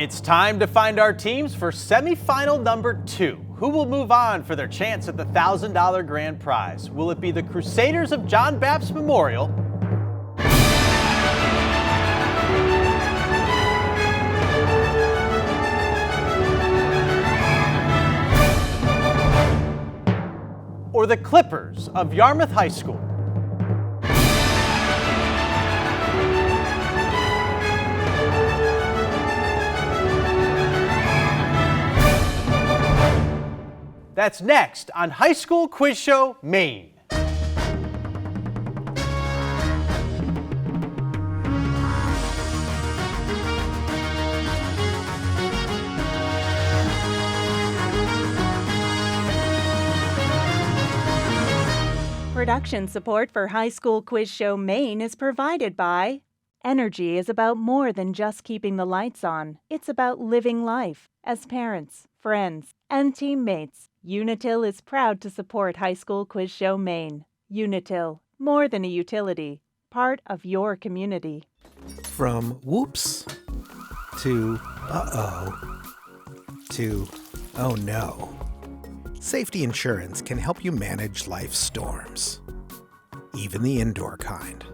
It's time to find our teams for semifinal number 2. Who will move on for their chance at the $1,000 grand prize? Will it be the Crusaders of John Bapst Memorial, or the Clippers of Yarmouth High School? That's next on High School Quiz Show, Maine. Production support for High School Quiz Show Maine is provided by Energy is about more than just keeping the lights on. It's about living life. As parents, friends, and teammates, Unitil is proud to support High School Quiz Show Maine. Unitil, more than a utility, part of your community. From whoops to uh-oh to oh no. Safety insurance can help you manage life's storms, even the indoor kind.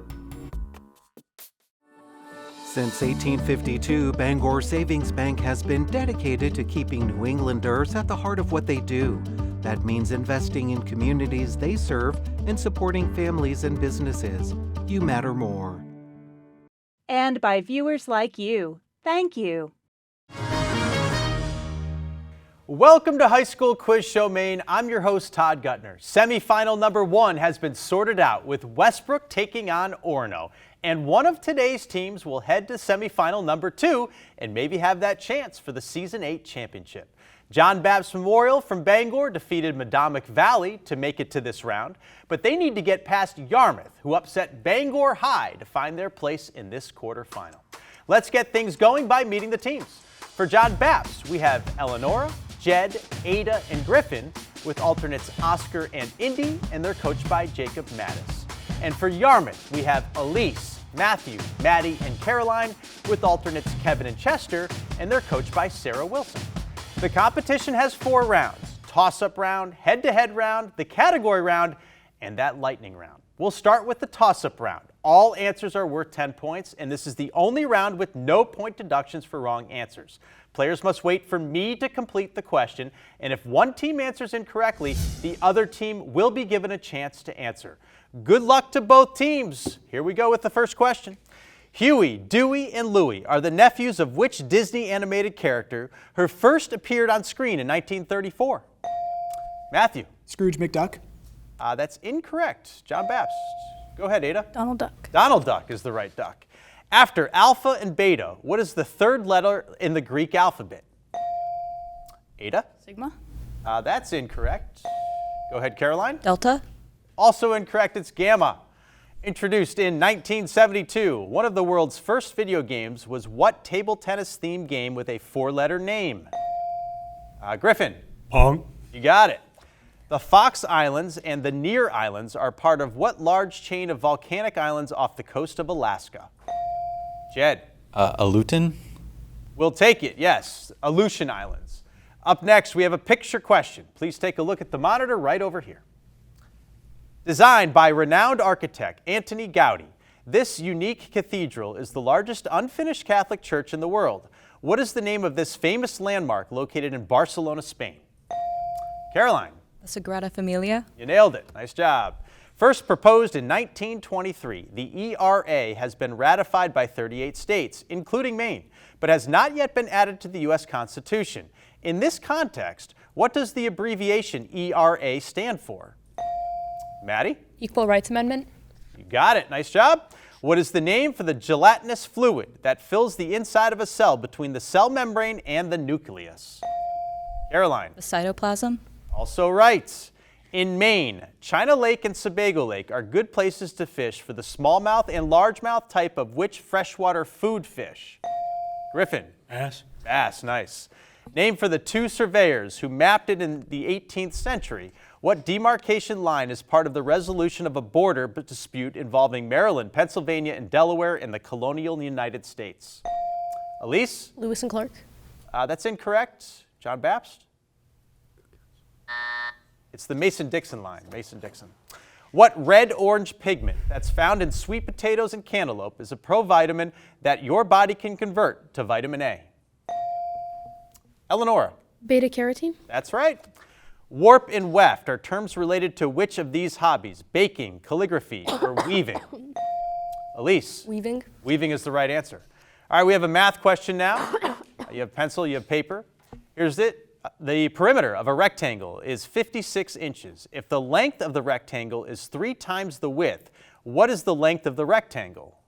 Since 1852, Bangor Savings Bank has been dedicated to keeping New Englanders at the heart of what they do. That means investing in communities they serve and supporting families and businesses. You matter more. And by viewers like you. Thank you. Welcome to High School Quiz Show Maine. I'm your host, Todd Gutner. Semifinal number 1 has been sorted out with Westbrook taking on Orono. And one of today's teams will head to semifinal number 2 and maybe have that chance for the Season 8 championship. John Bapst Memorial from Bangor defeated Madomic Valley to make it to this round, but they need to get past Yarmouth, who upset Bangor High to find their place in this quarterfinal. Let's get things going by meeting the teams. For John Bapst, we have Eleonora, Jed, Ada, and Griffin, with alternates Oscar and Indy, and they're coached by Jacob Mattis. And for Yarmouth, we have Elise, Matthew, Maddie, and Caroline, with alternates Kevin and Chester, and they're coached by Sarah Wilson. The competition has 4 rounds: toss-up round, head-to-head round, the category round, and that lightning round. We'll start with the toss-up round. All answers are worth 10 points, and this is the only round with no point deductions for wrong answers. Players must wait for me to complete the question, and if one team answers incorrectly, the other team will be given a chance to answer. Good luck to both teams. Here we go with the first question. Huey, Dewey, and Louie are the nephews of which Disney animated character who first appeared on screen in 1934? Matthew. Scrooge McDuck. That's incorrect. John Bapst. Go ahead, Ada. Donald Duck. Donald Duck is the right duck. After alpha and beta, what is the third letter in the Greek alphabet? Ada? Sigma. That's incorrect. Go ahead, Caroline. Delta. Also incorrect, it's gamma. Introduced in 1972, one of the world's first video games was what table tennis themed game with a 4-letter name? Griffin. Pong. You got it. The Fox Islands and the Near Islands are part of what large chain of volcanic islands off the coast of Alaska? Jed. Aleutian? We'll take it, yes. Aleutian Islands. Up next, we have a picture question. Please take a look at the monitor right over here. Designed by renowned architect Antoni Gaudi, this unique cathedral is the largest unfinished Catholic church in the world. What is the name of this famous landmark located in Barcelona, Spain? Caroline. The Sagrada Familia. You nailed it. Nice job. First proposed in 1923, the ERA has been ratified by 38 states, including Maine, but has not yet been added to the U.S. Constitution. In this context, what does the abbreviation ERA stand for? Maddie? Equal Rights Amendment. You got it. Nice job. What is the name for the gelatinous fluid that fills the inside of a cell between the cell membrane and the nucleus? Caroline? The cytoplasm. Also right. In Maine, China Lake and Sebago Lake are good places to fish for the smallmouth and largemouth type of which freshwater food fish? Griffin. Bass. Bass, nice. Name for the 2 surveyors who mapped it in the 18th century. What demarcation line is part of the resolution of a border dispute involving Maryland, Pennsylvania, and Delaware in the colonial United States? Elise? Lewis and Clark. That's incorrect. John Bapst? It's the Mason-Dixon line, Mason-Dixon. What red-orange pigment that's found in sweet potatoes and cantaloupe is a provitamin that your body can convert to vitamin A? Eleonora? Beta-carotene? That's right. Warp and weft are terms related to which of these hobbies? Baking, calligraphy, or weaving? Elise? Weaving. Weaving is the right answer. All right, we have a math question now. You have pencil, you have paper. Here's it. The perimeter of a rectangle is 56 inches. If the length of the rectangle is 3 times the width, what is the length of the rectangle?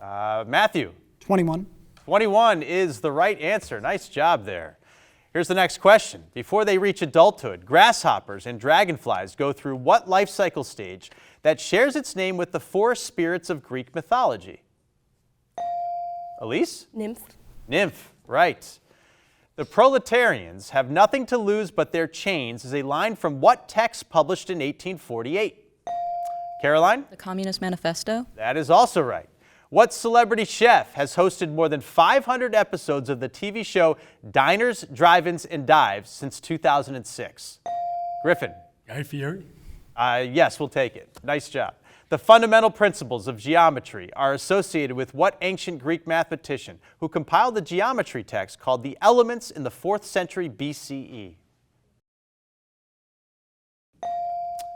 Matthew? 21. 21 is the right answer. Nice job there. Here's the next question. Before they reach adulthood, grasshoppers and dragonflies go through what life cycle stage that shares its name with the 4 spirits of Greek mythology? Elise? Nymph. Nymph, right. The proletarians have nothing to lose but their chains is a line from what text published in 1848? Caroline? The Communist Manifesto. That is also right. What celebrity chef has hosted more than 500 episodes of the TV show Diners, Drive-Ins, and Dives since 2006? Griffin? Guy Fieri. Yes, we'll take it. Nice job. The fundamental principles of geometry are associated with what ancient Greek mathematician who compiled the geometry text called the Elements in the 4th century BCE?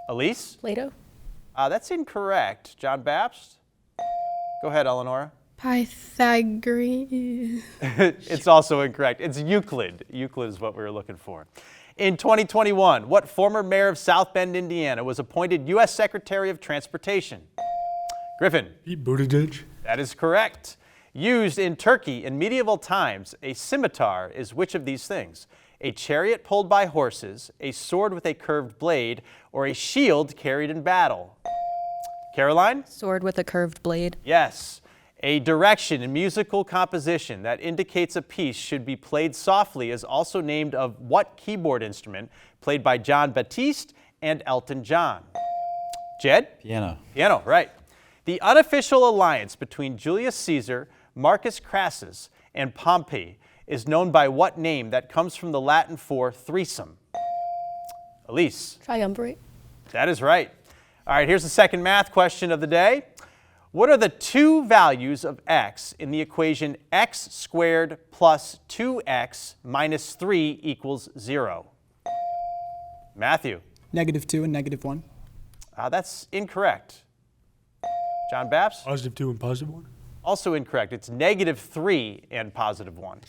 Elise? Plato. That's incorrect. John Bapst? Go ahead, Eleonora. Pythagorean. It's also incorrect. It's Euclid. Euclid is what we were looking for. In 2021, what former mayor of South Bend, Indiana, was appointed U.S. Secretary of Transportation? Griffin? Pete Buttigieg. That is correct. Used in Turkey in medieval times, a scimitar is which of these things? A chariot pulled by horses, a sword with a curved blade, or a shield carried in battle? Caroline? Sword with a curved blade. Yes. A direction in musical composition that indicates a piece should be played softly is also named of what keyboard instrument played by John Baptiste and Elton John? Jed? Piano. Piano, right. The unofficial alliance between Julius Caesar, Marcus Crassus, and Pompey is known by what name that comes from the Latin for threesome? Elise? Triumvirate. That is right. All right, here's the second math question of the day. What are the 2 values of x in the equation x squared plus 2x minus 3 equals 0? Matthew? -2 and -1. That's incorrect. John Bapst? +2 and +1. Also incorrect. It's -3 and +1.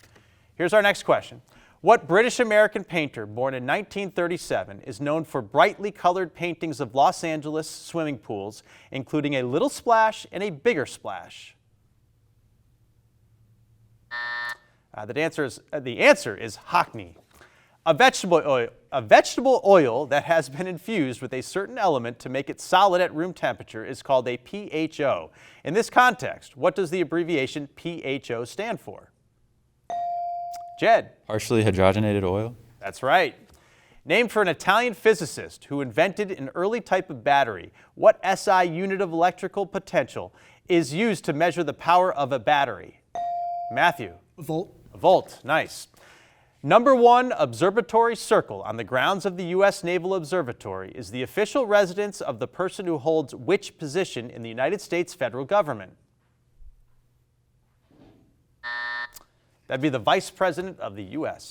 Here's our next question. What British-American painter born in 1937 is known for brightly colored paintings of Los Angeles swimming pools, including a little splash and a bigger splash? The answer is Hockney. A vegetable oil that has been infused with a certain element to make it solid at room temperature is called a PHO. In this context, what does the abbreviation PHO stand for? Jed? Partially hydrogenated oil. That's right. Named for an Italian physicist who invented an early type of battery, what SI unit of electrical potential is used to measure the power of a battery? Matthew? A volt. A volt, nice. Number 1 observatory circle on the grounds of the U.S. Naval Observatory is the official residence of the person who holds which position in the United States federal government? That'd be the Vice President of the U.S.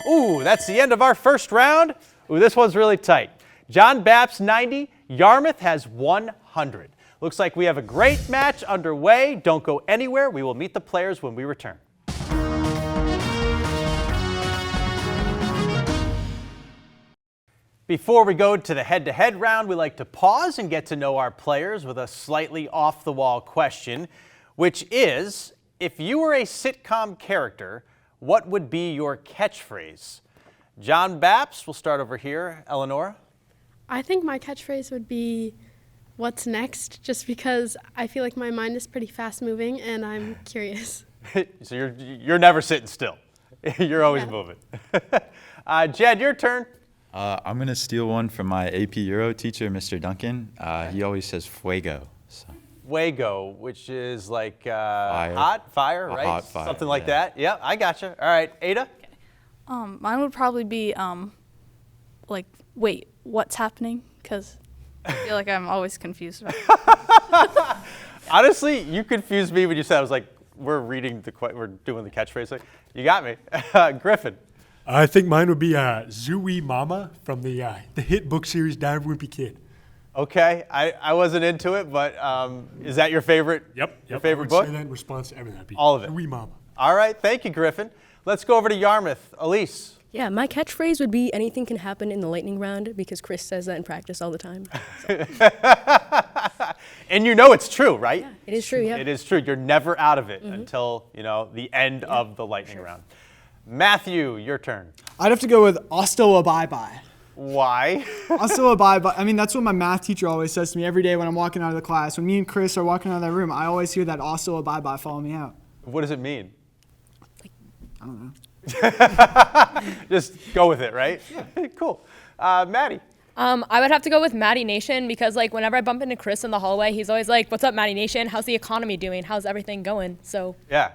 Ooh, that's the end of our first round. Ooh, this one's really tight. John Bapst 90, Yarmouth has 100. Looks like we have a great match underway. Don't go anywhere. We will meet the players when we return. Before we go to the head-to-head round, we like to pause and get to know our players with a slightly off-the-wall question, which is, if you were a sitcom character, what would be your catchphrase? John Bapst, we'll start over here. Eleonora? I think my catchphrase would be, "What's next?" Just because I feel like my mind is pretty fast-moving and I'm curious. So you're never sitting still. You're always moving. Jed, your turn. I'm going to steal one from my AP Euro teacher, Mr. Duncan. He always says fuego. So. fuego, which is like Fire. hot fire, A right? hot fire, Something like yeah. that. Yeah, I gotcha. All right, Ada. Mine would probably be like, wait, what's happening? Because I feel like I'm always confused about it. Honestly, you confused me when you said, I was like, we're doing the catchphrase thing. You got me. Griffin. I think mine would be Zooey Mama from the hit book series Diary of a Wimpy Kid. Okay, I wasn't into it, but is that your favorite? Yep. Your favorite I would book? say that in response to everything. That'd be All of it. Zooey Mama. All right, thank you, Griffin. Let's go over to Yarmouth. Elise. Yeah, my catchphrase would be anything can happen in the lightning round because Chris says that in practice all the time. And you know it's true, right? Yeah, it is true, yeah. It is true. You're never out of it until, the end of the lightning round. Matthew, your turn. I'd have to go with Osto a bye-bye. Why? Osto a bye-bye. I mean, that's what my math teacher always says to me every day when I'm walking out of the class. When me and Chris are walking out of that room, I always hear that Osto a bye-bye follow me out. What does it mean? I don't know. Just go with it, right? Yeah. Cool. Maddie. I would have to go with Maddie Nation because whenever I bump into Chris in the hallway, he's always like, "What's up, Maddie Nation? How's the economy doing? How's everything going?" So Yeah.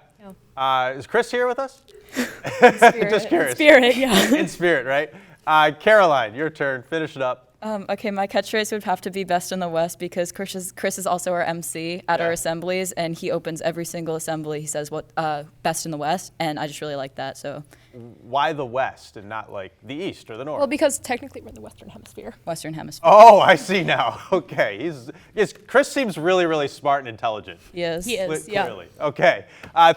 Is Chris here with us? spirit. Just curious. In spirit, yeah. In spirit, right? Caroline, your turn. Finish it up. Okay, my catchphrase would have to be Best in the West because Chris is also our MC at our assemblies, and he opens every single assembly. He says, "What Best in the West," and I just really like that. So, why the West and not like the East or the North? Well, because technically we're in the Western Hemisphere. Western Hemisphere. Oh, I see now. Okay, Chris seems really, really smart and intelligent. He is. He is. Yeah. Clearly. Okay.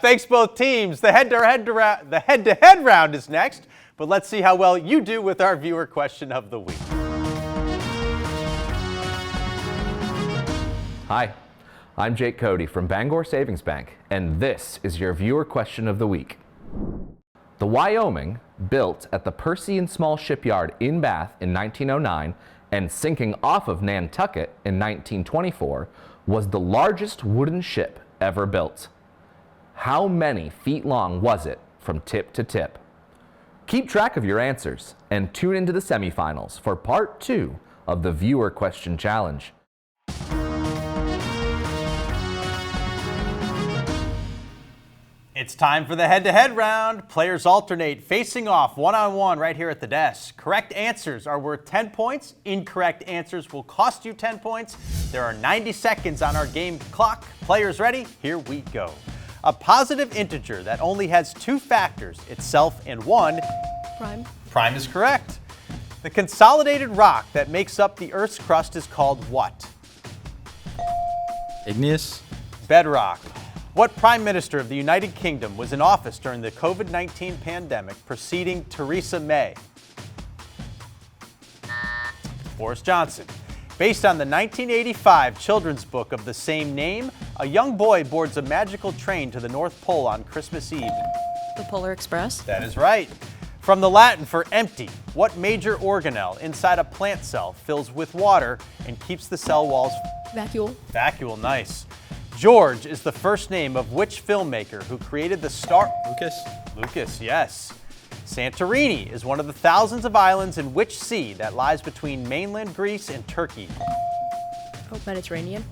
Thanks both teams. The head-to-head round is next, but let's see how well you do with our viewer question of the week. Hi, I'm Jake Cody from Bangor Savings Bank, and this is your viewer question of the week. The Wyoming, built at the Percy and Small Shipyard in Bath in 1909 and sinking off of Nantucket in 1924, was the largest wooden ship ever built. How many feet long was it from tip to tip? Keep track of your answers and tune into the semifinals for part 2 of the viewer question challenge. It's time for the head-to-head round. Players alternate, facing off one-on-one right here at the desk. Correct answers are worth 10 points. Incorrect answers will cost you 10 points. There are 90 seconds on our game clock. Players ready? Here we go. A positive integer that only has 2 factors, itself and 1. Prime. Prime is correct. The consolidated rock that makes up the Earth's crust is called what? Igneous. Bedrock. What Prime Minister of the United Kingdom was in office during the COVID-19 pandemic preceding Theresa May? Boris Johnson. Based on the 1985 children's book of the same name, a young boy boards a magical train to the North Pole on Christmas Eve. The Polar Express. That is right. From the Latin for empty, what major organelle inside a plant cell fills with water and keeps the cell walls? Vacuole. Vacuole, nice. George is the first name of which filmmaker who created the Star? Lucas, yes. Santorini is one of the thousands of islands in which sea that lies between mainland Greece and Turkey? Oh, Mediterranean.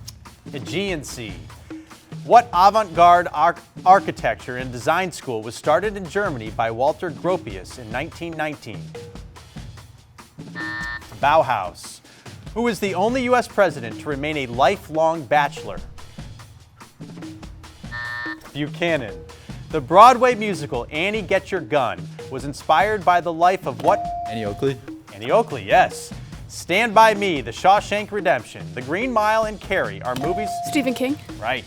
Aegean Sea. What avant-garde architecture and design school was started in Germany by Walter Gropius in 1919? Bauhaus. Who is the only U.S. president to remain a lifelong bachelor? Buchanan. The Broadway musical Annie Get Your Gun was inspired by the life of what? Annie Oakley. Annie Oakley, yes. Stand By Me, The Shawshank Redemption, The Green Mile, and Carrie are movies? Stephen King. Right.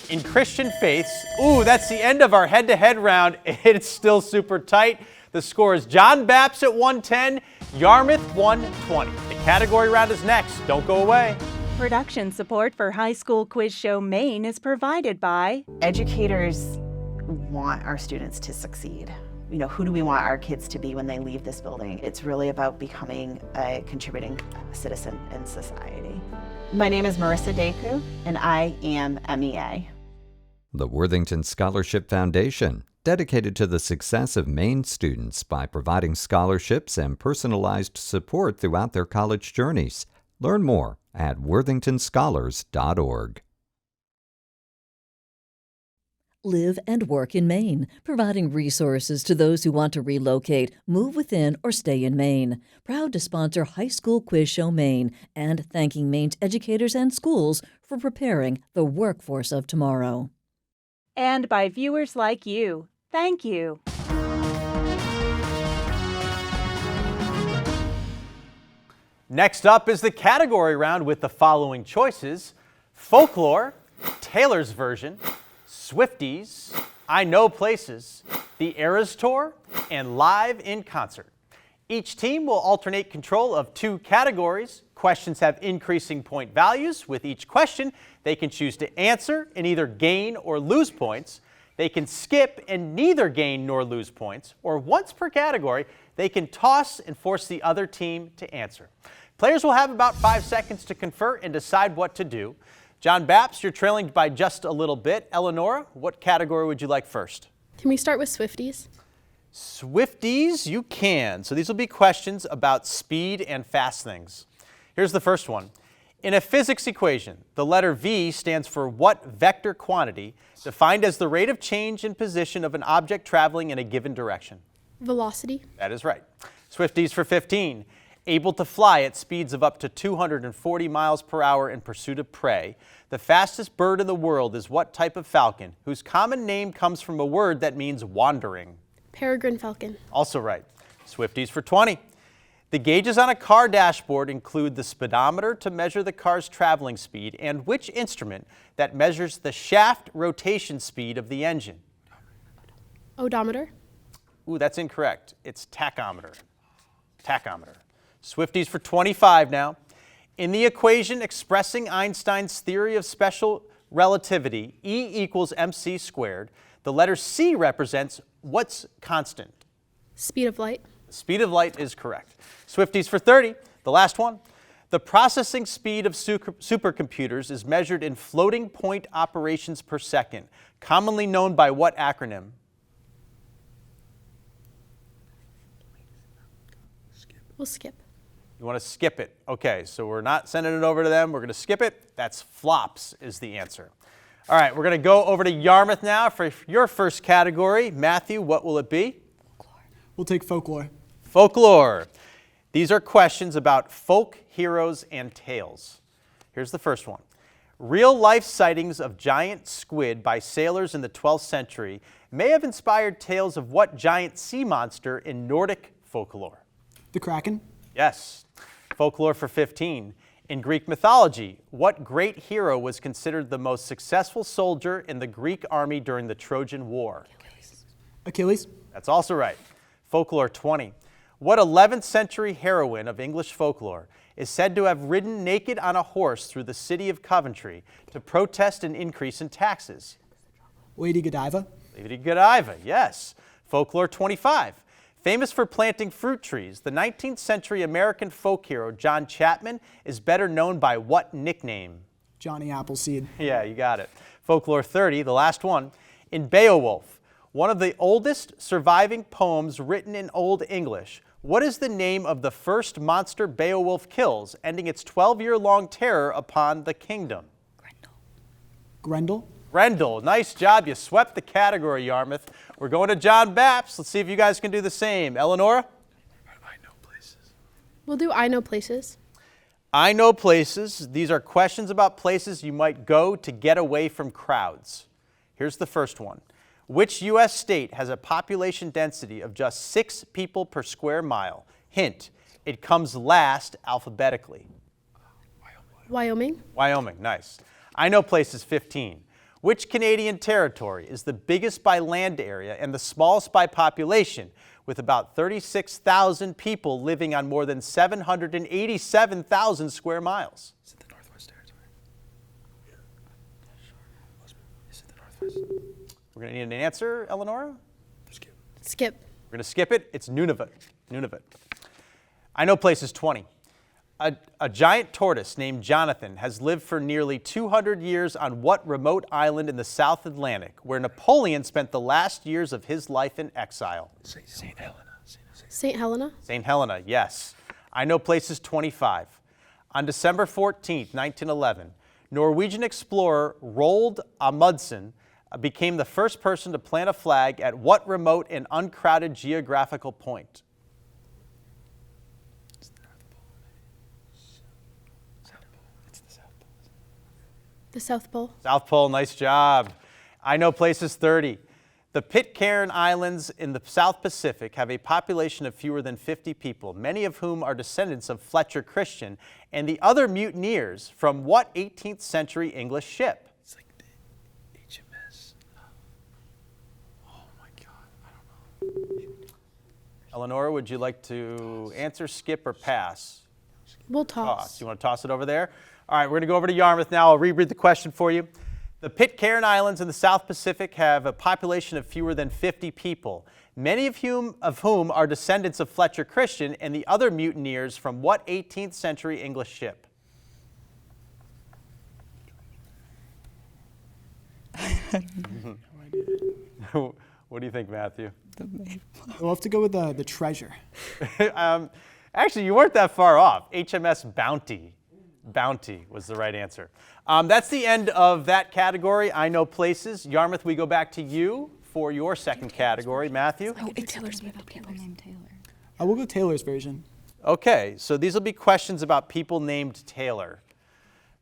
In Christian faiths, that's the end of our head-to-head round. It's still super tight. The score is John Bapst at 110, Yarmouth 120. The category round is next. Don't go away. Production support for High School Quiz Show Maine is provided by Educators want our students to succeed. Who do we want our kids to be when they leave this building? It's really about becoming a contributing citizen in society. My name is Marissa Deku, and I am MEA. The Worthington Scholarship Foundation, dedicated to the success of Maine students by providing scholarships and personalized support throughout their college journeys. Learn more at worthingtonscholars.org. Live and work in Maine, providing resources to those who want to relocate, move within, or stay in Maine. Proud to sponsor High School Quiz Show Maine and thanking Maine's educators and schools for preparing the workforce of tomorrow. And by viewers like you. Thank you. Next up is the category round with the following choices: Folklore, Taylor's Version, Swifties, I Know Places, The Eras Tour, and Live in Concert. Each team will alternate control of 2 categories. Questions have increasing point values. With each question, they can choose to answer and either gain or lose points. They can skip and neither gain nor lose points. Or once per category, they can toss and force the other team to answer. Players will have about 5 seconds to confer and decide what to do. John Bapst, you're trailing by just a little bit. Eleonora, what category would you like first? Can we start with Swifties? Swifties, you can. So these will be questions about speed and fast things. Here's the first one. In a physics equation, the letter V stands for what vector quantity, defined as the rate of change in position of an object traveling in a given direction? Velocity. That is right. Swifties for 15. Able to fly at speeds of up to 240 miles per hour in pursuit of prey. The fastest bird in the world is what type of falcon, whose common name comes from a word that means wandering? Peregrine falcon. Also right. Swifties for 20. The gauges on a car dashboard include the speedometer to measure the car's traveling speed and which instrument that measures the shaft rotation speed of the engine? Odometer. Ooh, that's incorrect. It's tachometer. Tachometer. Swifties for 25 now. In the equation expressing Einstein's theory of special relativity, E equals mc squared, the letter C represents what's constant? Speed of light. The speed of light is correct. Swifties for 30, the last one. The processing speed of supercomputers is measured in floating point operations per second, commonly known by what acronym? We'll skip. You want to skip it. Okay, so we're not sending it over to them. We're going to skip it. That's flops is the answer. All right, we're going to go over to Yarmouth now for your first category. Matthew, what will it be? We'll take folklore. Folklore. These are questions about folk heroes and tales. Here's the first one. Real-life sightings of giant squid by sailors in the 12th century may have inspired tales of what giant sea monster in Nordic folklore? The Kraken. Yes. Folklore for 15. In Greek mythology, what great hero was considered the most successful soldier in the Greek army during the Trojan War? Achilles. That's also right. Folklore 20. What 11th century heroine of English folklore is said to have ridden naked on a horse through the city of Coventry to protest an increase in taxes? Lady Godiva. Lady Godiva, yes. Folklore 25. Famous for planting fruit trees, the 19th century American folk hero John Chapman is better known by what nickname? Johnny Appleseed. Yeah, you got it. Folklore 30, the last one. In Beowulf, one of the oldest surviving poems written in Old English, what is the name of the first monster Beowulf kills, ending its 12-year-long terror upon the kingdom? Grendel. Grendel. Nice job. You swept the category, Yarmouth. We're going to John Bapst. Let's see if you guys can do the same. Eleonora? I know places. We'll do I Know Places. I know places. These are questions about places you might go to get away from crowds. Here's the first one. Which U.S. state has a population density of just 6 people per square mile? Hint, it comes last alphabetically. Wyoming. Wyoming, nice. I know places 15. Which Canadian territory is the biggest by land area and the smallest by population, with about 36,000 people living on more than 787,000 square miles? Is it the Northwest Territory? Is it the Northwest? We're going to need an answer, Eleonora? Skip. We're going to skip it. It's Nunavut. Nunavut. I know places 20. A giant tortoise named Jonathan has lived for nearly 200 years on what remote island in the South Atlantic, where Napoleon spent the last years of his life in exile? St. Helena. St. Helena. St. Helena, yes. I know places 25. On December 14, 1911, Norwegian explorer Roald Amundsen became the first person to plant a flag at what remote and uncrowded geographical point? The South Pole. South Pole, nice job. I know places 30. The Pitcairn Islands in the South Pacific have a population of fewer than 50 people, many of whom are descendants of Fletcher Christian and the other mutineers from what 18th century English ship? It's like the HMS. Oh my God, I don't know. Eleanor, would you like to answer, skip, or pass? We'll toss. You want to toss it over there? All right, we're going to go over to Yarmouth now. I'll reread the question for you. The Pitcairn Islands in the South Pacific have a population of fewer than 50 people, many of whom are descendants of Fletcher Christian and the other mutineers from what 18th century English ship? What do you think, Matthew? We'll have to go with the treasure. Actually, you weren't that far off. HMS Bounty. Bounty was the right answer. That's the end of that category. I know places. Yarmouth, we go back to you for your second category. Matthew? Oh, it's Taylor's people named Taylor. I will go Taylor's version. Okay, so these will be questions about people named Taylor.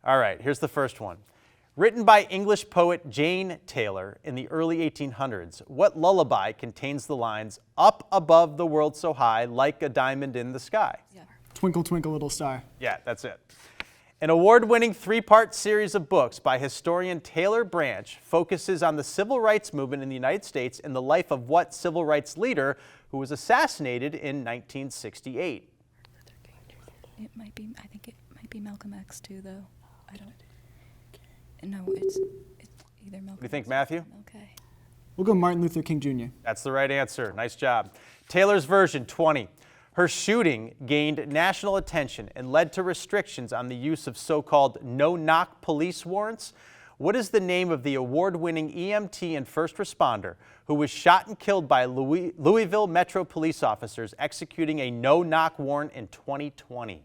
All right, here's the first one. Written by English poet Jane Taylor in the early 1800s, what lullaby contains the lines, "Up above the world so high, like a diamond in the sky"? Yeah. Twinkle, twinkle, little star. Yeah, that's it. An award-winning three-part series of books by historian Taylor Branch focuses on the civil rights movement in the United States and the life of what civil rights leader who was assassinated in 1968? It might be, I think it might be Malcolm X too, though. I don't. No, it's either Malcolm. What do you think, Matthew? Okay. We'll go Martin Luther King Jr. That's the right answer. Nice job. Taylor's version, 20. Her shooting gained national attention and led to restrictions on the use of so-called no-knock police warrants. What is the name of the award-winning EMT and first responder who was shot and killed by Louisville Metro police officers executing a no-knock warrant in 2020?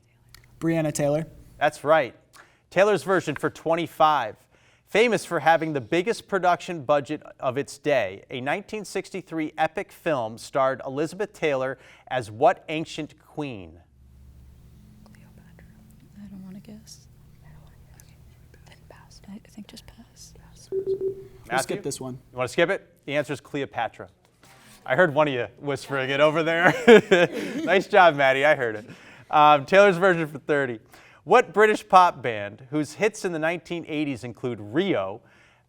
Breonna Taylor. That's right. Taylor's version for 25. Famous for having the biggest production budget of its day, a 1963 epic film starred Elizabeth Taylor as what ancient queen? Cleopatra. I don't want to guess. Okay. Then pass. I think just pass. We'll skip this one. You want to skip it? The answer is Cleopatra. I heard one of you whispering it over there. Nice job, Maddie. I heard it. Taylor's version for 30. What British pop band, whose hits in the 1980s include Rio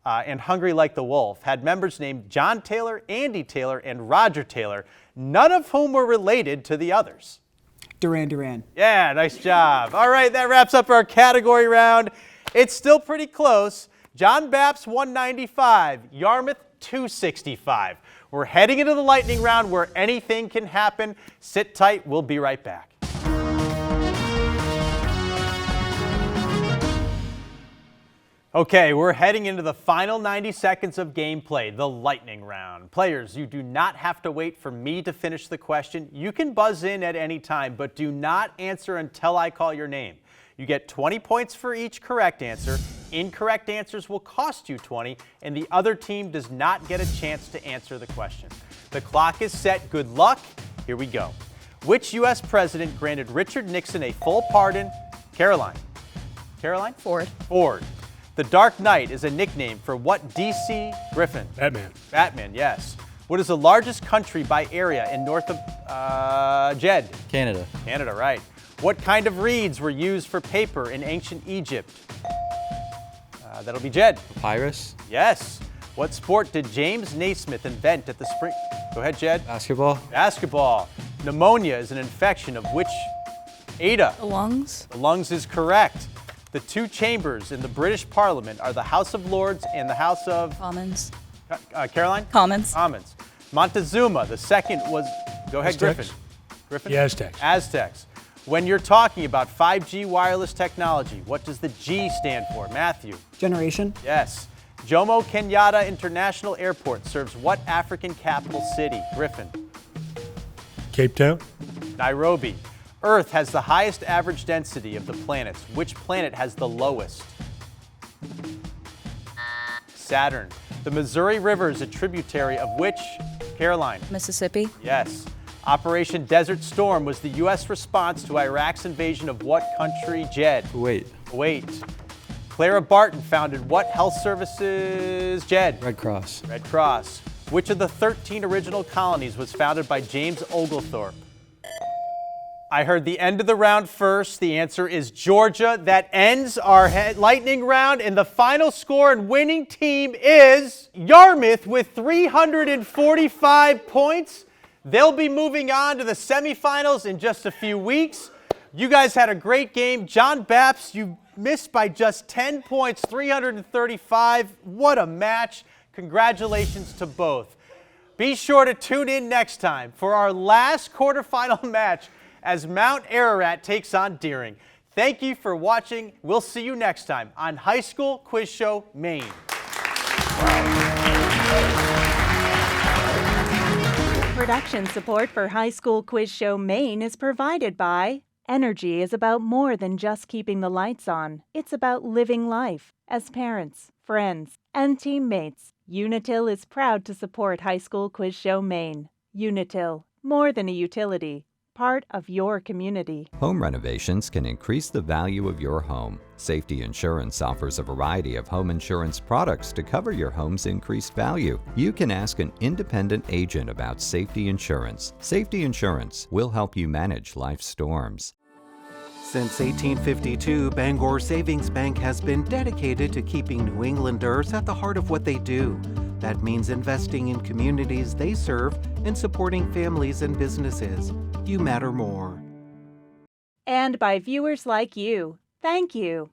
and Hungry Like the Wolf, had members named John Taylor, Andy Taylor, and Roger Taylor, none of whom were related to the others? Duran Duran. Yeah, nice job. All right, that wraps up our category round. It's still pretty close. John Bapst 195, Yarmouth 265. We're heading into the lightning round where anything can happen. Sit tight, we'll be right back. Okay, we're heading into the final 90 seconds of gameplay, the lightning round. Players, you do not have to wait for me to finish the question. You can buzz in at any time, but do not answer until I call your name. You get 20 points for each correct answer. Incorrect answers will cost you 20, and the other team does not get a chance to answer the question. The clock is set. Good luck. Here we go. Which U.S. president granted Richard Nixon a full pardon? Caroline. Caroline? Ford. Ford. The Dark Knight is a nickname for what DC Griffin? Batman. Batman, yes. What is the largest country by area in north of, Jed? Canada. Canada, right. What kind of reeds were used for paper in ancient Egypt? That'll be Jed. Papyrus. Yes. What sport did James Naismith invent at the spring? Go ahead, Jed. Basketball. Basketball. Pneumonia is an infection of which? Ada. The lungs. The lungs is correct. The two chambers in the British Parliament are the House of Lords and the House of... Commons. Caroline? Commons. Commons. Montezuma, the second was... Go ahead, Aztecs. Griffin. Griffin? The Aztecs. Aztecs. When you're talking about 5G wireless technology, what does the G stand for? Matthew. Generation. Yes. Jomo Kenyatta International Airport serves what African capital city? Griffin. Cape Town. Nairobi. Earth has the highest average density of the planets. Which planet has the lowest? Saturn. The Missouri River is a tributary of which? Caroline. Mississippi. Yes. Operation Desert Storm was the U.S. response to Iraq's invasion of what country, Jed? Kuwait. Kuwait. Clara Barton founded what health services, Jed? Red Cross. Red Cross. Which of the 13 original colonies was founded by James Oglethorpe? I heard the end of the round first. The answer is Georgia. That ends our lightning round, and the final score and winning team is Yarmouth with 345 points. They'll be moving on to the semifinals in just a few weeks. You guys had a great game. John Bapst, you missed by just 10 points, 335. What a match. Congratulations to both. Be sure to tune in next time for our last quarterfinal match as Mount Ararat takes on Deering. Thank you for watching. We'll see you next time on High School Quiz Show Maine. Production support for High School Quiz Show Maine is provided by Energy is about more than just keeping the lights on. It's about living life. As parents, friends, and teammates, Unitil is proud to support High School Quiz Show Maine. Unitil, more than a utility, part of your community. Home renovations can increase the value of your home. Safety Insurance offers a variety of home insurance products to cover your home's increased value. You can ask an independent agent about Safety Insurance. Safety Insurance will help you manage life's storms. Since 1852, Bangor Savings Bank has been dedicated to keeping New Englanders at the heart of what they do. That means investing in communities they serve and supporting families and businesses. You matter more. And by viewers like you. Thank you.